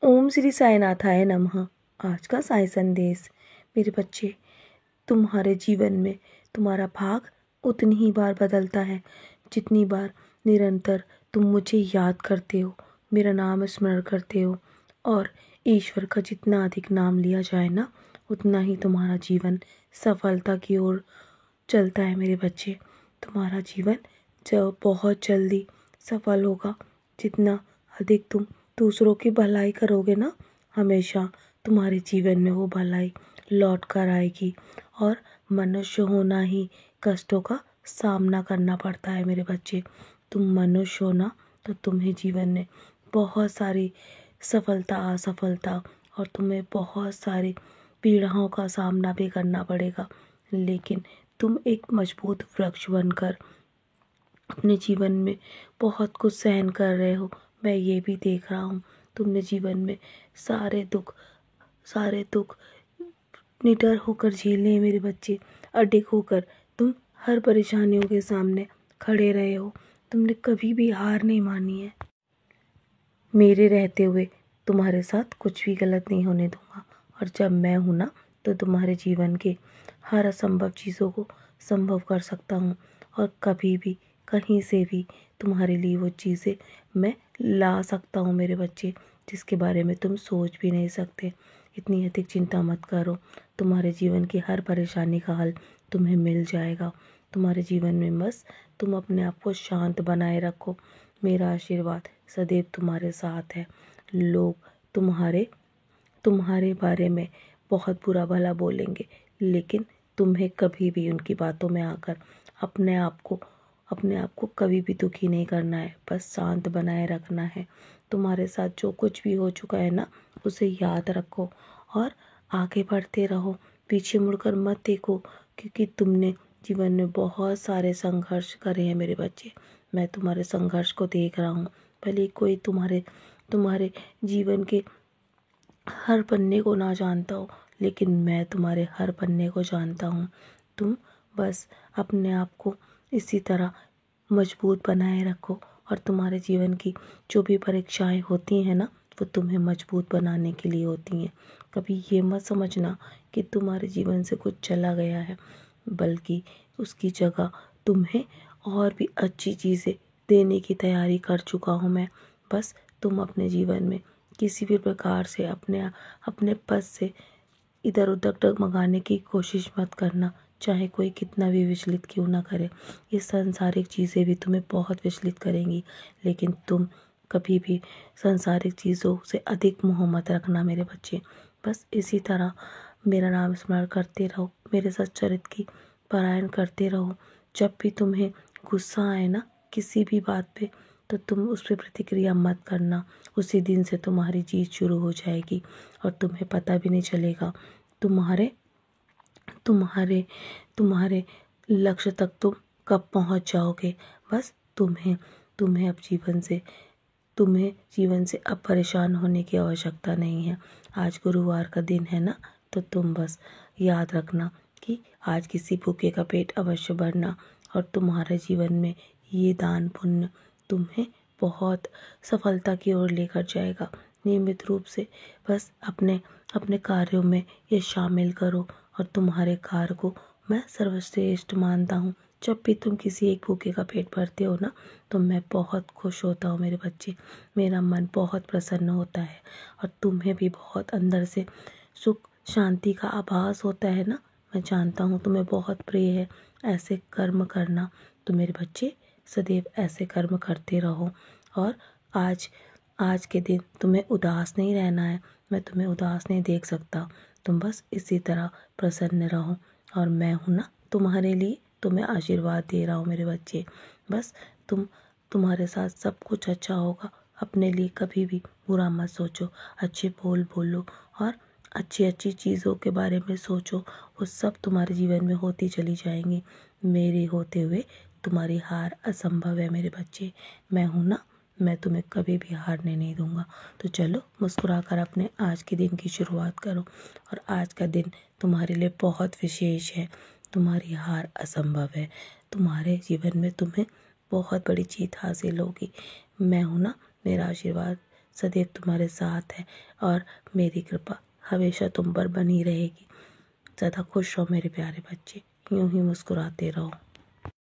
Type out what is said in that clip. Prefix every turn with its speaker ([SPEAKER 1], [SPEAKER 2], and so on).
[SPEAKER 1] ओम श्री साईनाथाय नमः। आज का साई संदेश। मेरे बच्चे, तुम्हारे जीवन में तुम्हारा भाग उतनी ही बार बदलता है जितनी बार निरंतर तुम मुझे याद करते हो, मेरा नाम स्मरण करते हो। और ईश्वर का जितना अधिक नाम लिया जाए ना, उतना ही तुम्हारा जीवन सफलता की ओर चलता है। मेरे बच्चे, तुम्हारा जीवन जब बहुत जल्दी सफल होगा। जितना अधिक तुम दूसरों की भलाई करोगे ना, हमेशा तुम्हारे जीवन में वो भलाई लौट कर आएगी। और मनुष्य होना ही कष्टों का सामना करना पड़ता है। मेरे बच्चे, तुम मनुष्य हो ना, तो तुम्हें जीवन में बहुत सारी सफलता असफलता और तुम्हें बहुत सारी पीड़ाओं का सामना भी करना पड़ेगा। लेकिन तुम एक मजबूत वृक्ष बनकर अपने जीवन में बहुत कुछ सहन कर रहे हो। मैं ये भी देख रहा हूँ, तुमने जीवन में सारे दुख निडर होकर झेले हैं। मेरे बच्चे, अडिग होकर तुम हर परेशानियों के सामने खड़े रहे हो। तुमने कभी भी हार नहीं मानी है। मेरे रहते हुए तुम्हारे साथ कुछ भी गलत नहीं होने दूंगा। और जब मैं हूँ ना, तो तुम्हारे जीवन के हर असंभव चीज़ों को संभव कर सकता हूँ। और कभी भी कहीं से भी तुम्हारे लिए वो चीज़ें मैं ला सकता हूँ। मेरे बच्चे, जिसके बारे में तुम सोच भी नहीं सकते। इतनी अधिक चिंता मत करो, तुम्हारे जीवन की हर परेशानी का हल तुम्हें मिल जाएगा। तुम्हारे जीवन में बस तुम अपने आप को शांत बनाए रखो। मेरा आशीर्वाद सदैव तुम्हारे साथ है। लोग तुम्हारे बारे में बहुत बुरा भला बोलेंगे, लेकिन तुम्हें कभी भी उनकी बातों में आकर अपने आप को कभी भी दुखी नहीं करना है। बस शांत बनाए रखना है। तुम्हारे साथ जो कुछ भी हो चुका है ना, उसे याद रखो और आगे बढ़ते रहो। पीछे मुड़कर मत देखो, क्योंकि तुमने जीवन में बहुत सारे संघर्ष करे हैं। मेरे बच्चे, मैं तुम्हारे संघर्ष को देख रहा हूँ। भले कोई तुम्हारे जीवन के हर पन्ने को ना जानता हो, लेकिन मैं तुम्हारे हर पन्ने को जानता हूँ। तुम बस अपने आप को इसी तरह मजबूत बनाए रखो। और तुम्हारे जीवन की जो भी परीक्षाएं होती हैं ना, वो तुम्हें मजबूत बनाने के लिए होती हैं। कभी ये मत समझना कि तुम्हारे जीवन से कुछ चला गया है, बल्कि उसकी जगह तुम्हें और भी अच्छी चीज़ें देने की तैयारी कर चुका हूँ मैं। बस तुम अपने जीवन में किसी भी प्रकार से अपने पद से इधर उधर डगमगाने की कोशिश मत करना, चाहे कोई कितना भी विचलित क्यों ना करे। ये सांसारिक चीज़ें भी तुम्हें बहुत विचलित करेंगी, लेकिन तुम कभी भी सांसारिक चीज़ों से अधिक मोह मत रखना। मेरे बच्चे, बस इसी तरह मेरा नाम स्मरण करते रहो, मेरे सच्चरित्र की पारायण करते रहो। जब भी तुम्हें गुस्सा आए ना किसी भी बात पे, तो तुम उस पर प्रतिक्रिया मत करना। उसी दिन से तुम्हारी जीत शुरू हो जाएगी और तुम्हें पता भी नहीं चलेगा। तुम्हारे तुम्हारे तुम्हारे लक्ष्य तक तुम कब पहुंच जाओगे। बस तुम्हें अब जीवन से अब परेशान होने की आवश्यकता नहीं है। आज गुरुवार का दिन है ना, तो तुम बस याद रखना कि आज किसी भूखे का पेट अवश्य भरना। और तुम्हारे जीवन में ये दान पुण्य तुम्हें बहुत सफलता की ओर लेकर जाएगा। नियमित रूप से बस अपने कार्यों में ये शामिल करो। और तुम्हारे कार्य को मैं सर्वश्रेष्ठ मानता हूँ। जब भी तुम किसी एक भूखे का पेट भरते हो ना, तो मैं बहुत खुश होता हूँ। मेरे बच्चे, मेरा मन बहुत प्रसन्न होता है। और तुम्हें भी बहुत अंदर से सुख शांति का आभास होता है ना। मैं जानता हूँ तुम्हें बहुत प्रिय है ऐसे कर्म करना। तो मेरे बच्चे, सदैव ऐसे कर्म करते रहो। और आज के दिन तुम्हें उदास नहीं रहना है। मैं तुम्हें उदास नहीं देख सकता। तुम बस इसी तरह प्रसन्न रहो। और मैं हूँ ना तुम्हारे लिए, तुम्हें आशीर्वाद दे रहा हूँ। मेरे बच्चे, बस तुम्हारे साथ सब कुछ अच्छा होगा। अपने लिए कभी भी बुरा मत सोचो। अच्छे बोलो और अच्छी अच्छी चीज़ों के बारे में सोचो। वो सब तुम्हारे जीवन में होती चली जाएंगी। मेरे होते हुए तुम्हारी हार असंभव है। मेरे बच्चे, मैं हूँ ना, मैं तुम्हें कभी भी हारने नहीं दूंगा। तो चलो, मुस्कुराकर अपने आज के दिन की शुरुआत करो। और आज का दिन तुम्हारे लिए बहुत विशेष है। तुम्हारी हार असंभव है। तुम्हारे जीवन में तुम्हें बहुत बड़ी जीत हासिल होगी। मैं हूँ ना, मेरा आशीर्वाद सदैव तुम्हारे साथ है और मेरी कृपा हमेशा तुम पर बनी रहेगी। सदा खुश रहो मेरे प्यारे बच्चे, यूं ही मुस्कुराते रहो।